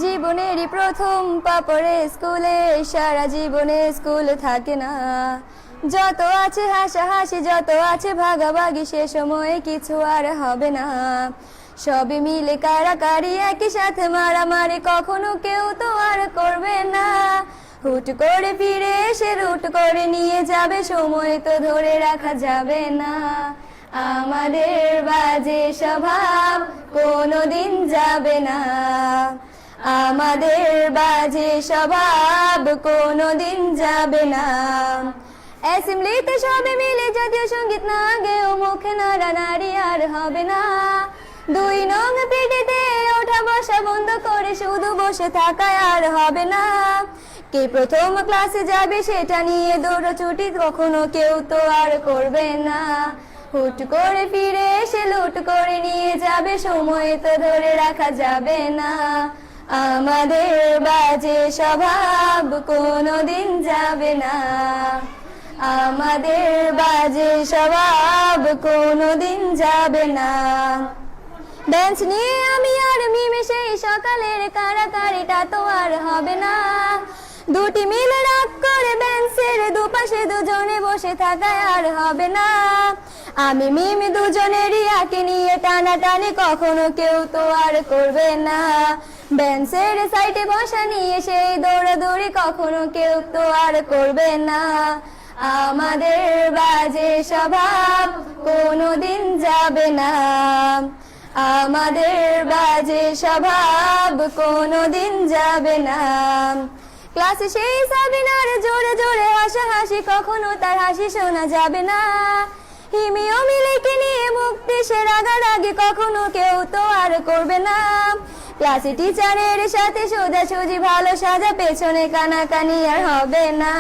জীবনেরই প্রথম পা পড়ে স্কুলে, সারা জীবনে স্কুল থাকে না। যত আছে হাসাহাসি, যত আছে ভাগাভাগি, সে সময়ে কিছু আর হবে না। সবে মিলে কারাকারি, একই সাথে মারামারি, কখনো কেউ তো আর করবে না। হুট করে ফিরে এসে রুট করে নিয়ে যাবে, সময় তো ধরে রাখা যাবে না। আমাদের বাজে স্বভাব কোনোদিন যাবে না, আমাদের বাজে স্বভাব কোনোদিন যাবে না। অ্যাসেম্বলিতে সবে মিলে জাতীয় সঙ্গীত না গেও মুখে নাড়ানাড়ি আর হবে না। 2 নং পিটিতে ওঠা বসা বন্ধ করে শুধু বসে থাকায় আর হবে না। কে প্রথম ক্লাসে যাবে সেটা নিয়ে দৌড়াছুটি কখনো কেউ তো আর করবে না। হুট করে ফিরে এসে লুট করে নিয়ে যাবে, সময় তো ধরে রাখা যাবে না। আমাদের বাজে স্বভাব কোনোদিন যাবে না, আমাদের বাজে স্বভাব কোনোদিন যাবে না। বেঞ্চ নিয়ে আমি আর মিমে সেই সকালের কারাকারিটা তো আর হবে না। দুটি মিলে রাগ করে বেঞ্চের দুপাশে দুজনে বসে থাকায় আর হবে না। আমি মিমি দুজনেরই আঁকে নিয়ে টানাটানি কখনো কেউ তো আর করবে না। বেঞ্চের সাইডে বসা নিয়ে সেই দৌড়াদৌড়ি কখনো কেউ তো আর করবে না। আমাদের বাজে স্বভাব কোনোদিন যাবে না, আমাদের বাজে স্বভাব কোনোদিন যাবে না। ক্লাসে সেই সাবিনার জোরে জোরে হাসাহাসি, কখনো তার হাসি শোনা যাবে না। হিমি ও মিলিকে নিয়ে মুক্তি সে রাগারাগি কখনো কেউ তো আর করবে না। ক্লাসে টিচারের সাথে সোজাসুজি ভালো সাজা, পেছনে কানাকানি আর হবে না।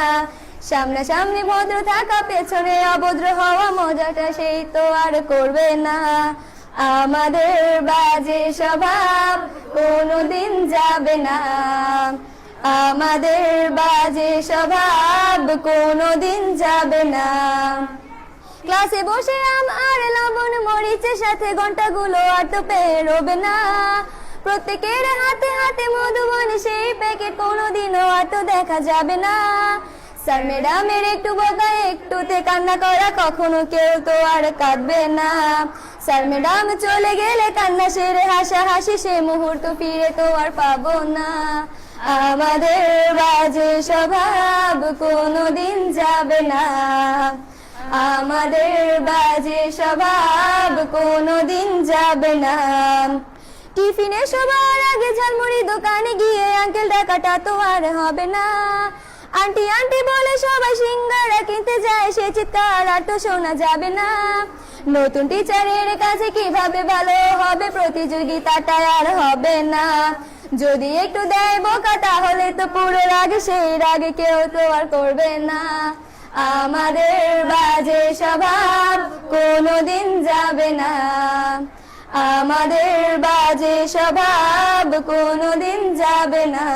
সামনাসামনি ভদ্র থাকা, পেছনে অভদ্র হওয়া, মজাটা সেই তো আর করবে না। আমাদের বাজে স্বভাব কোনোদিন যাবে না, আমাদের বাজে স্বভাব কোনোদিন যাবে না। ক্লাসে বসে আম আর লবণ মরিচের সাথে ঘন্টাগুলো আর তো পেরোবে না। প্রত্যেকের হাতে হাতে মধুবন সেই প্যাকেট কোনোদিনও আর তো দেখা যাবে না। স্যার ম্যাডামের একটু বকা একটুতে কান্না করা, কখনো কেউ তো আর কাঁদবে না। স্যার ম্যাডাম চলে গেলে কান্না সেরে হাসাহাসি, সে মুহূর্ত ফিরে তো আর পাবো না। আমাদের বাজে স্বভাব কোনোদিন যাবে না, আমাদের বাজে স্বভাব কোনোদিন যাবে না। টিফিনে সবার আগে ঝালমুড়ি দোকানে গিয়ে আঙ্কেল ডাকাটা তো আর হবে না। আন্টি আন্টি বলে সবাই সিঙ্গারা কিনতে যায়, সে চিৎকার আর তো শোনা যাবে না। নতুন টিচারের কাছে কিভাবে ভালো হবে, প্রতিযোগিতাটা আর হবে না। যদি একটু দেয় বোকা তাহলে তো পুরো রাগ, সেই রাগে কেউ তো আর করবে না। আমাদের বাজে স্বভাব কোনোদিন যাবে না, আমাদের বাজে স্বভাব কোনোদিন যাবে না।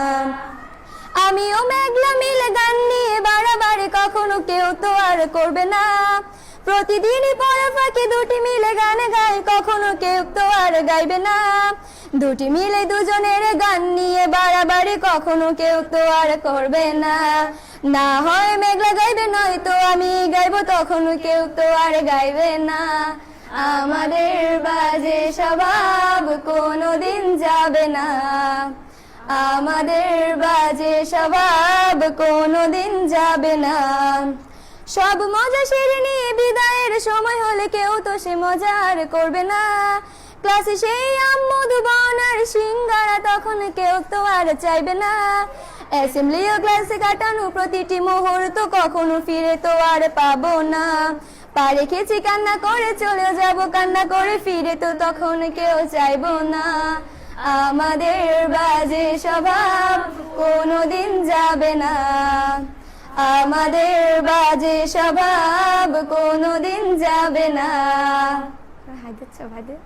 আমিও মেঘলা মিলে গান নিয়ে বাড়াবাড়ি কখনো কেউ তো আর করবে না। প্রতিদিনই পড়া ফাঁকি দুটি মিলে গান গাই, কখনো কেউ তো আর গাইবে না। দুটি মিলে দুজনের গান নিয়ে বাড়াবাড়ি কখনো কেউ তো আর করবে না। না হয় মেঘলা গাইবে, নয়তো আমি গাইবো, তখন কেউ তো আর গাইবে না। আমাদের বাজে স্বভাব কোনোদিন যাবে না, আমাদের বাজে স্বভাব কোনোদিন যাবে না। সব মজা সেরে নিয়ে বিদায়ের সময় হলে কেউ তো সে মজা আর করবে না। ক্লাসে সেই আম মধুবন আর সিঙ্গারা তখন কেউ তো আর চাইবে না। অ্যাসেম্বলি ও ক্লাসে কাটানো প্রতিটি মুহূর্ত কখনো ফিরে তো আর পাবো না। পা রেখেছি কান্না করে চলে যাব, কান্না করে ফিরে তো তখন কেউ চাইবো না। আমাদের বাজে স্বভাব কোনোদিন যাবে না, আমাদের বাজে স্বভাব কোনোদিন যাবে না। হায়দার ভাইদের